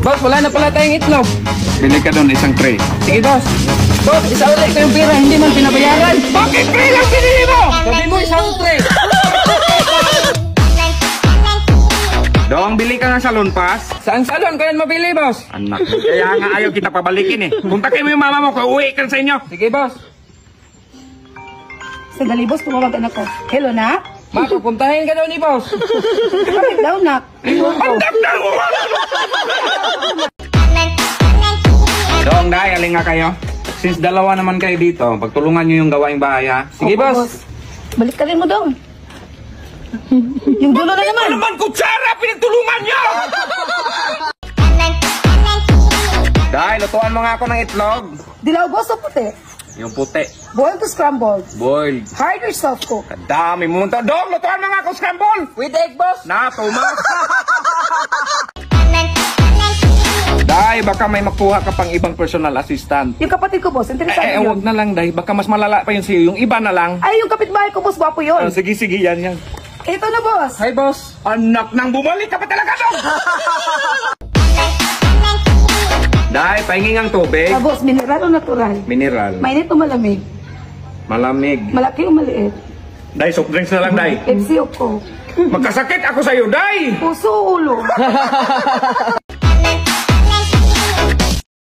Boss, wala na pala tayong itlog. Bili ka doon isang tray. Sige, boss. Boss, isa ulit ko yung pera, hindi man pinabayaran. Bakit tray lang pinili mo? Sabi mo, isang tray. Dong, bili ka ng salon pass. Saan salon ko yan mabili, boss? Anak, kaya nga ayaw kita pabalikin eh. Kontakin mo yung mama mo, kauwi ka sa inyo. Sige, boss. Sandali, boss, tumawagan ako. Hello, nak? Ma, pupuntahin ka daw ni boss. Bakit daw, nak? Andak na mo! Dong, dahil aling nga kayo. Since dalawa naman kayo dito, pagtulungan nyo yung gawaing bahay ha. Sige, Opo, boss. Balik ka rin mo daw. Yung dulo na naman. Ano naman kutsara, pinagtulungan nyo! Dahil, lutuan mo nga ako ng itlog. Dilaw, boss, o puti? Yung puti. Boiled to scrambled. Boiled. Hard or soft cook? Kadami mo. Dong, lutuan mo nga ako scramble. With egg, boss. Na, tumas. Dahil, baka may makuha ka pang ibang personal assistant. Yung kapatid ko, boss, interesado yun. Wag na lang, Day. Baka mas malala pa yun sa'yo. Yung iba na lang. Ay, yung kapitbahay ko, boss, gwapo yun. Sige, sige, yan, yan. Ito na, boss. Hi, boss. Anak nang bumalik ka pa talaga, Dong! Dahil, pahinging ang tubig. Ah, boss, mineral o natural? Mineral. Mainit o malamig? Malamig. Malaki o maliit? Day, soft drinks na lang, Day. Pepsi o Coke? Magkasakit ako sa'yo, Day! Puso o ulo?